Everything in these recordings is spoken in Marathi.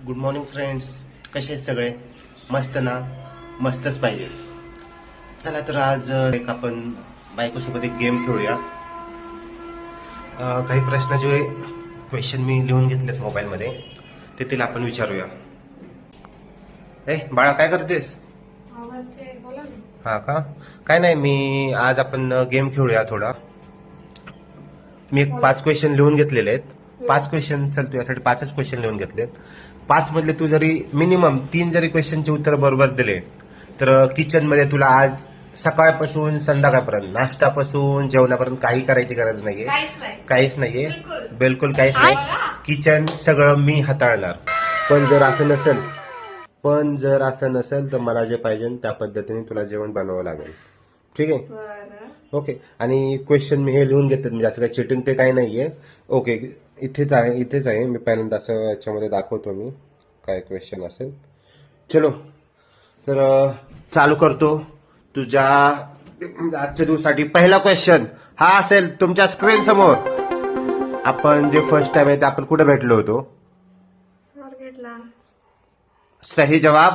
Good morning friends. कसे आहेत सगळे? मस्त ना? मस्तच पाहिजे. चला तर आज एक आपण बायकोसोबत एक गेम खेळूया. काही प्रश्नाचे क्वेश्चन मी लिहून घेतलेत मोबाईलमध्ये, ते तिला आपण विचारूया. ए बाळा, काय करतेस? हा का? काय नाही, मी आज आपण गेम खेळूया थोडा. मी एक 5 क्वेश्चन लिहून घेतलेले आहेत. 5 क्वेश्चन, चल तुझ्यासाठी 5च क्वेश्चन लिहून घेतलेत. 5 मधले तू जरी मिनिमम 3 जरी क्वेश्चनचे उत्तर बरोबर दिले तर किचन मध्ये तुला आज सकाळपासून संध्याकाळपर्यंत, नाश्त्यापासून जेवणापर्यंत काही करायची गरज नाहीये. काहीच नाहीये, बिलकुल काहीच नाही. किचन सगळं मी हाताळणार. पण जर असं नसेल तर मला जे पाहिजे त्या पद्धतीने तुला जेवण बनवावं लागेल. ठीक आहे? ओके. आणि क्वेश्चन मी हे लिहून घेतले, म्हणजे असं काही चिटिंग ते काही नाहीये. ओके, इथेच आहे. मी पहिल्यांदा असं याच्यामध्ये दाखवतो मी काय क्वेश्चन असेल. चलो तर चालू करतो. तुझ्या आजच्या दिवसासाठी पहिला क्वेश्चन हा असेल तुमच्या स्क्रीन समोर. आपण जे फर्स्ट टाइम आहे ते आपण कुठे भेटलो होतो? स्वारगेटला. सही जवाब.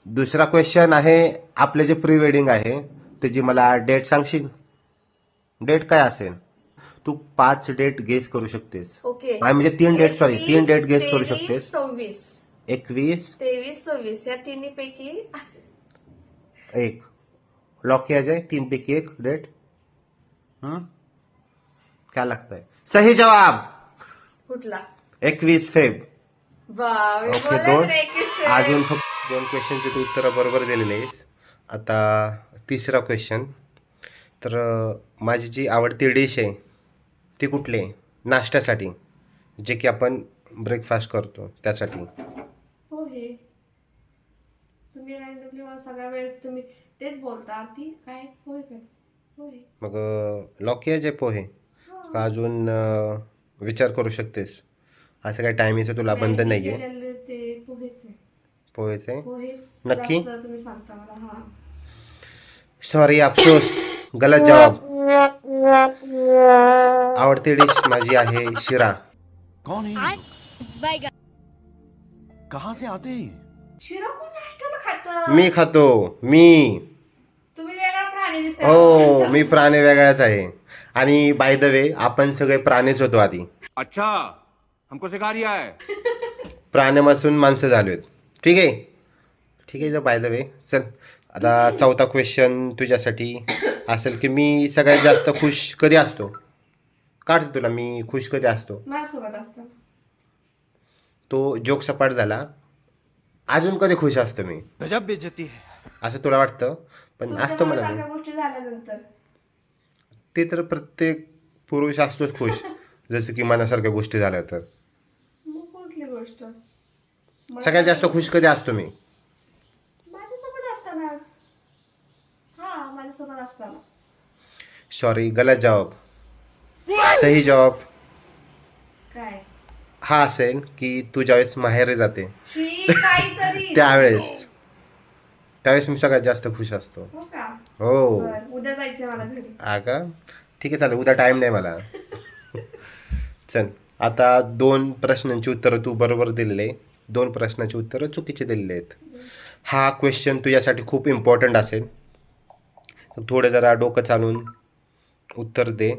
दुसरा क्वेश्चन आहे, आपले जे प्री वेडिंग आहे त्याची मला डेट सांगशील? डेट काय असेल? तू 5 डेट गेस करू शकतेस. ओके. म्हणजे 3 डेट, सॉरी 3 डेट गेस करू शकतेस. 26, 21, 23, 26 या तिन्ही पैकी एक लॉक किया जाए. 3 पैकी एक डेट. क्या लगता है? सही जवाब कुठला? 21 फेब. ओके, दोन. अजून ओके. फक्त 2 क्वेश्चनचे तू उत्तर बरोबर दिलेले आहेस. आता तिसरा क्वेश्चन. तर माझी जी आवडती डिश आहे ती कुठली आहे नाश्त्यासाठी, जे की आपण ब्रेकफास्ट करतो त्यासाठी? पोहे. तुम्ही रँडमली मला सगळ्या वेळेस तुम्ही तेच बोलता. ती काय पोहे कर पोहे. मग लॉक किया जाए पोहे का अजून विचार करू शकतेस? असं काही टायमिंगचं तुला बंधन नाहीये. ते पोहेच आहे. पोहेच आहे पोहेच नक्की? जास्त तुम्ही सांगता मला. हा. सॉरी, अफसोस, गलत जवाब. आवडती डिश माझी आहे शिरा. कौन है? कहाँ से आते हैं? शिरा कोण नाश्त्याला खातं? मी खातो. तुम्ही वेगळा प्राणी दिसता. हो, मी प्राणी वेगळाच आहे. आणि बाय द वे, आपण सगळे प्राणीच होतो आधी. अच्छा, हमको सिखा रिया है. प्राण्यापासून माणसं झालोय. ठीक आहे, ठीक आहे. बाय द वे, चल आता चौथा क्वेश्चन तुझ्यासाठी असेल की मी सगळ्यात जास्त खुश कधी असतो? काढते तुला, मी खुश कधी असतो? माझ्यासोबत असतं. तो जोक सपाट झाला. अजून कधी खुश असतो मी? गजब बेइज्जती है. असं तुला वाटतं, पण असतो मला. तुमच्या गोष्टी झाल्यानंतर ते तर प्रत्येक पुरुष असतोच खुश, जसं की मनासारख्या गोष्टी झाल्या तर. मग कुठली गोष्ट? सगळ्यात जास्त खुश कधी असतो मी? माझ्यासोबत असतानाच. हा, माझ्यासोबत असताना. सॉरी, गलत जवाब. सही जवाब काय? हा असेल की तू ज्यावेळेस माहेरी जाते शी, काहीतरी. त्यावेळेस मी सगळ्यात जास्त खुश असतो. हो का? हो. बरं, उद्या जायचंय मला घरी. हा का? ठीक आहे, चालेल. उद्या टाइम नाही मला. चल, आता 2 प्रश्नांची उत्तरं तू बरोबर दिलेले, 2 प्रश्नांची उत्तरं चुकीचे दिलेले आहेत. हा क्वेश्चन तुझ्यासाठी खूप इम्पॉर्टंट असेल. थोडं जरा डोकं चालून उत्तर दे.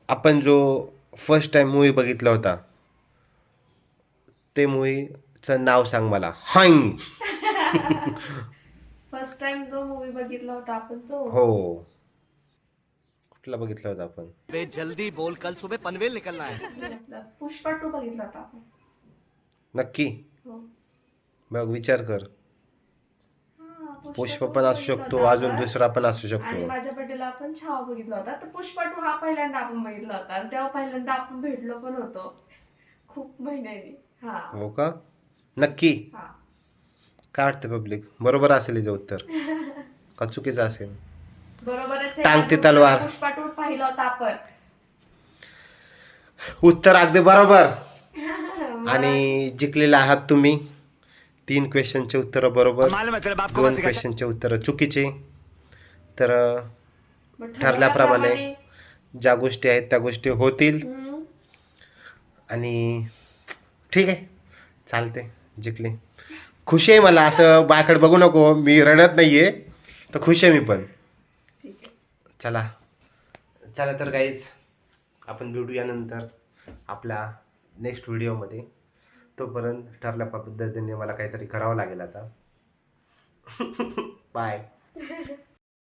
आपण जो फर्स्ट टाइम मूवी बघितला होता ते मूवीचं नाव सांग मला. हाईंग. फर्स्ट टाइम जो मूवी बघितला होता आपण तो. हो, कुठला बघितला होता आपण? बे जल्दी बोल, कल सुबह पनवेल निकलना है. पुष्पा 2 बघितला होता आपण. नक्की? हो. बघ, विचार कर. हा, पुष्प 2 पण असू बघितला शकतो, होता अजून आपण. दुसरा पण असू आणि शकतो. माझ्या बर्थडेला आपण छावा बघितला होता. तर पुष्पा 2 हा पहिल्यांदा आपण बघितला होता आणि तेव्हा पहिल्यांदा आपण भेटलो पण होतो खूप महिन्यांनी. हा. हो का? नक्की? हा. काय वाटतं पब्लिक, बरोबर असेल हिचं उत्तर का चुकीचं असेल? बरोबरच आहे. टांगती माझं तलवार. पुष्पा 2 पाहिला होता आपण. उत्तर अगदी बरोबर. आणि जिंकलेले आहात तुम्ही. 3 क्वेश्चनचे उत्तर बरोबर, मालूम है तेरे बाप को 2 मत सिखा. क्वेश्चनचे उत्तर चुकीचे. तर मग ठरल्याप्रमाणे ज्या गोष्टी आहेत त्या गोष्टी होतील. हम्म. आणि ठीक आहे, चालते, जिंकले. खुश आहे मला, असं बायाकडे बघू नको, मी रडत नाहीये, तर खुश आहे मी पण. ठीक आहे. चला चला तर गाईज, आपण भेटूया नंतर आपल्या नेक्स्ट व्हिडिओमध्ये. तोपर्यंत ठरल्या पद्धतीने मला काहीतरी करावं लागेल आता. बाय.